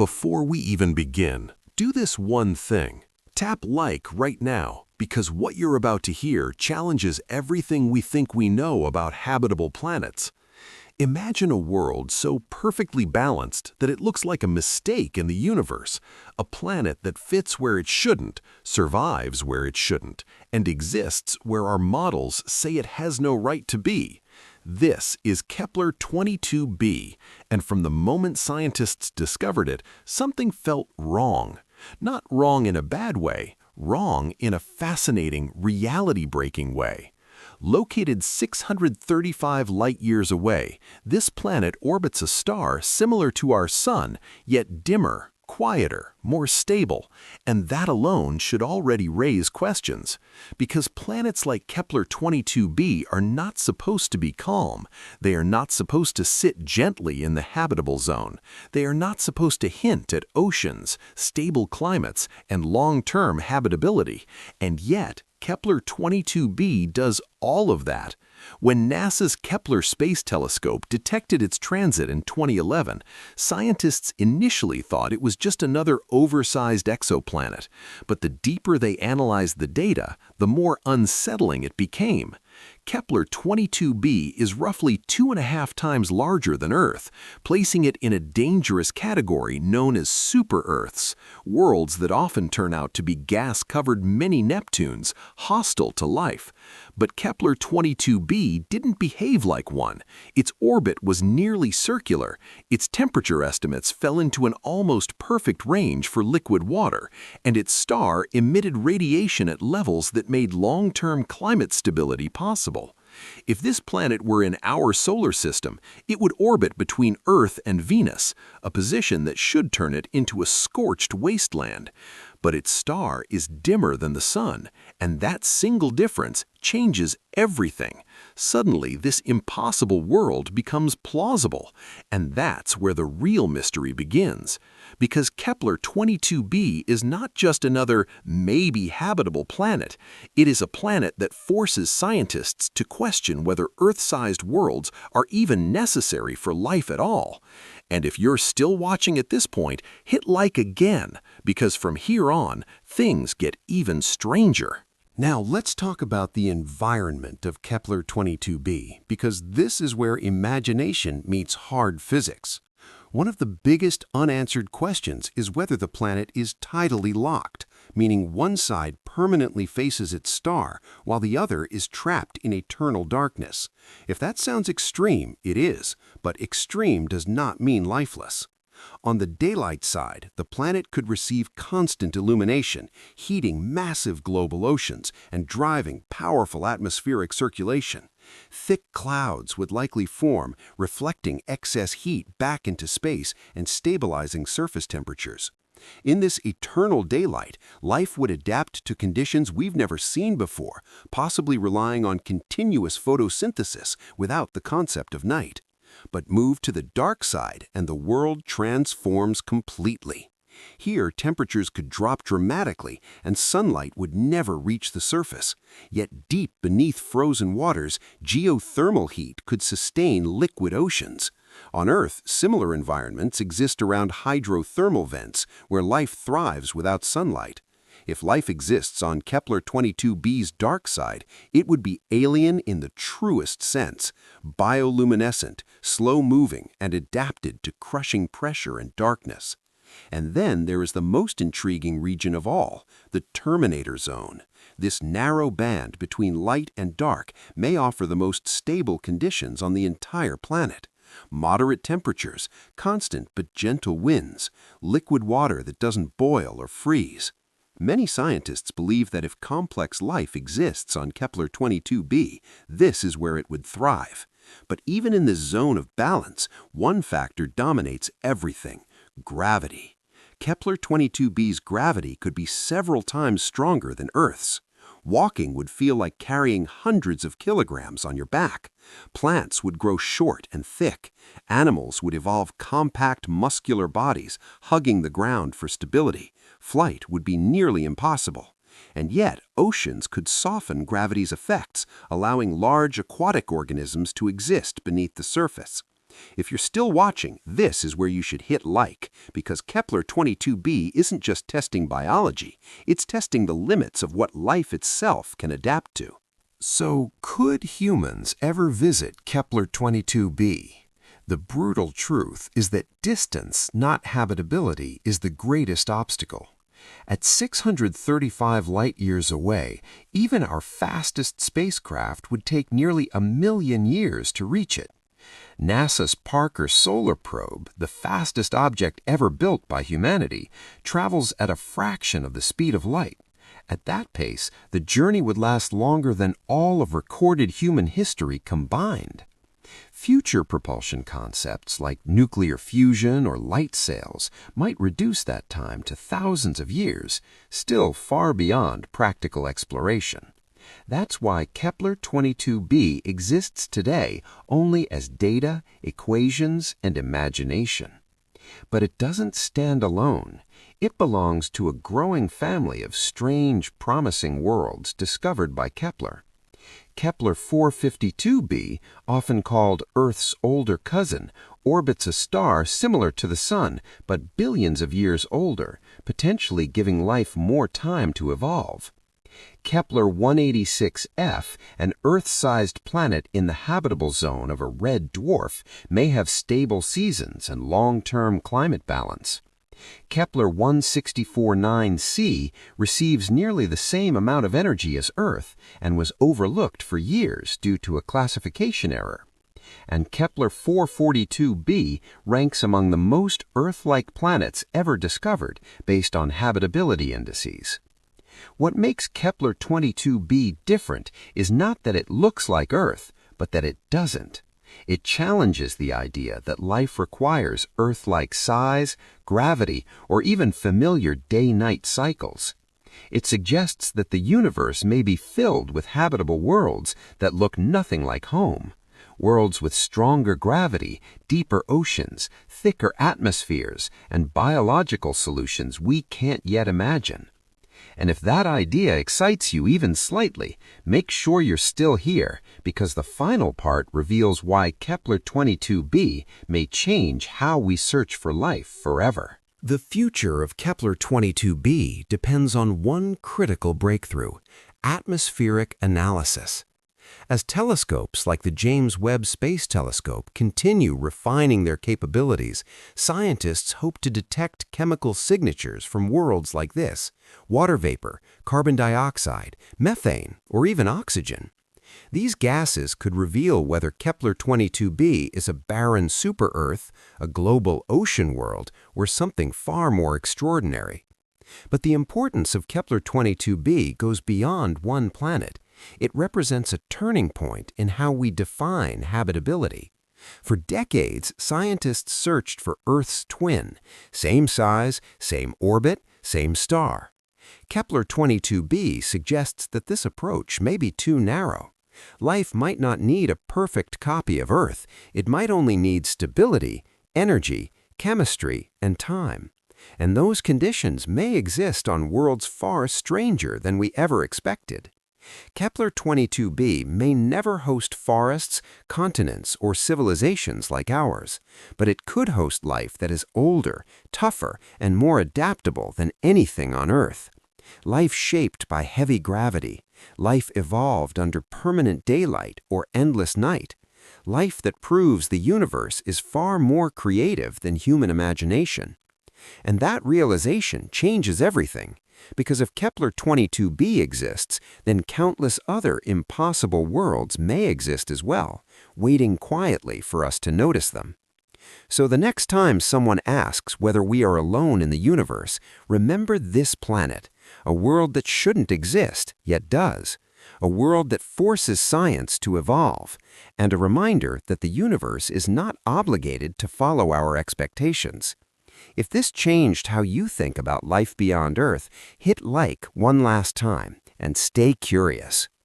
Before we even begin, do this one thing. Tap like right now, because what you're about to hear challenges everything we think we know about habitable planets. Imagine a world so perfectly balanced that it looks like a mistake in the universe, a planet that fits where it shouldn't, survives where it shouldn't, and exists where our models say it has no right to be. This is Kepler-22b, and from the moment scientists discovered it, something felt wrong. Not wrong in a bad way, wrong in a fascinating, reality-breaking way. Located 635 light-years away, this planet orbits a star similar to our Sun, yet dimmer, quieter, more stable, and that alone should already raise questions. Because planets like Kepler-22b are not supposed to be calm. They are not supposed to sit gently in the habitable zone. They are not supposed to hint at oceans, stable climates, and long-term habitability. And yet, Kepler-22b does all of that. When NASA's Kepler Space Telescope detected its transit in 2011, scientists initially thought it was just another oversized exoplanet. But the deeper they analyzed the data, the more unsettling it became. Kepler-22b is roughly 2.5 times larger than Earth, placing it in a dangerous category known as super-Earths, worlds that often turn out to be gas-covered mini-Neptunes, hostile to life. But Kepler-22b didn't behave like one. Its orbit was nearly circular. Its temperature estimates fell into an almost perfect range for liquid water, and its star emitted radiation at levels that made long-term climate stability possible. If this planet were in our solar system, it would orbit between Earth and Venus, a position that should turn it into a scorched wasteland. But its star is dimmer than the Sun, and that single difference changes everything. Suddenly, this impossible world becomes plausible, and that's where the real mystery begins. Because Kepler-22b is not just another maybe habitable planet, it is a planet that forces scientists to question whether Earth-sized worlds are even necessary for life at all. And if you're still watching at this point, hit like again, because from here on, things get even stranger. Now let's talk about the environment of Kepler-22b, because this is where imagination meets hard physics. One of the biggest unanswered questions is whether the planet is tidally locked, meaning one side permanently faces its star while the other is trapped in eternal darkness. If that sounds extreme, it is, but extreme does not mean lifeless. On the daylight side, the planet could receive constant illumination, heating massive global oceans and driving powerful atmospheric circulation. Thick clouds would likely form, reflecting excess heat back into space and stabilizing surface temperatures. In this eternal daylight, life would adapt to conditions we've never seen before, possibly relying on continuous photosynthesis without the concept of night. But move to the dark side and the world transforms completely. Here, temperatures could drop dramatically and sunlight would never reach the surface. Yet deep beneath frozen waters, geothermal heat could sustain liquid oceans. On Earth, similar environments exist around hydrothermal vents, where life thrives without sunlight. If life exists on Kepler-22b's dark side, it would be alien in the truest sense, bioluminescent, slow-moving, and adapted to crushing pressure and darkness. And then there is the most intriguing region of all, the terminator zone. This narrow band between light and dark may offer the most stable conditions on the entire planet. Moderate temperatures, constant but gentle winds, liquid water that doesn't boil or freeze. Many scientists believe that if complex life exists on Kepler-22b, this is where it would thrive. But even in this zone of balance, one factor dominates everything: gravity. Kepler-22b's gravity could be several times stronger than Earth's. Walking would feel like carrying hundreds of kilograms on your back. Plants would grow short and thick. Animals would evolve compact, muscular bodies, hugging the ground for stability. Flight would be nearly impossible. And yet, oceans could soften gravity's effects, allowing large aquatic organisms to exist beneath the surface. If you're still watching, this is where you should hit like, because Kepler-22b isn't just testing biology, it's testing the limits of what life itself can adapt to. So, could humans ever visit Kepler-22b? The brutal truth is that distance, not habitability, is the greatest obstacle. At 635 light-years away, even our fastest spacecraft would take nearly 1,000,000 years to reach it. NASA's Parker Solar Probe, the fastest object ever built by humanity, travels at a fraction of the speed of light. At that pace, the journey would last longer than all of recorded human history combined. Future propulsion concepts like nuclear fusion or light sails might reduce that time to thousands of years, still far beyond practical exploration. That's why Kepler-22b exists today only as data, equations, and imagination. But it doesn't stand alone. It belongs to a growing family of strange, promising worlds discovered by Kepler. Kepler-452b, often called Earth's older cousin, orbits a star similar to the Sun, but billions of years older, potentially giving life more time to evolve. Kepler-186f, an Earth-sized planet in the habitable zone of a red dwarf, may have stable seasons and long-term climate balance. Kepler-164-9c receives nearly the same amount of energy as Earth and was overlooked for years due to a classification error. And Kepler-442b ranks among the most Earth-like planets ever discovered based on habitability indices. What makes Kepler-22b different is not that it looks like Earth, but that it doesn't. It challenges the idea that life requires Earth-like size, gravity, or even familiar day-night cycles. It suggests that the universe may be filled with habitable worlds that look nothing like home. Worlds with stronger gravity, deeper oceans, thicker atmospheres, and biological solutions we can't yet imagine. And if that idea excites you even slightly, make sure you're still here, because the final part reveals why Kepler-22b may change how we search for life forever. The future of Kepler-22b depends on one critical breakthrough: atmospheric analysis. As telescopes like the James Webb Space Telescope continue refining their capabilities, scientists hope to detect chemical signatures from worlds like this: water vapor, carbon dioxide, methane, or even oxygen. These gases could reveal whether Kepler-22b is a barren super-Earth, a global ocean world, or something far more extraordinary. But the importance of Kepler-22b goes beyond one planet. It represents a turning point in how we define habitability. For decades, scientists searched for Earth's twin: same size, same orbit, same star. Kepler-22b suggests that this approach may be too narrow. Life might not need a perfect copy of Earth. It might only need stability, energy, chemistry, and time. And those conditions may exist on worlds far stranger than we ever expected. Kepler-22b may never host forests, continents, or civilizations like ours, but it could host life that is older, tougher, and more adaptable than anything on Earth. Life shaped by heavy gravity, life evolved under permanent daylight or endless night, life that proves the universe is far more creative than human imagination. And that realization changes everything. Because if Kepler-22b exists, then countless other impossible worlds may exist as well, waiting quietly for us to notice them. So the next time someone asks whether we are alone in the universe, remember this planet, a world that shouldn't exist, yet does, a world that forces science to evolve, and a reminder that the universe is not obligated to follow our expectations. If this changed how you think about life beyond Earth, hit like one last time and stay curious.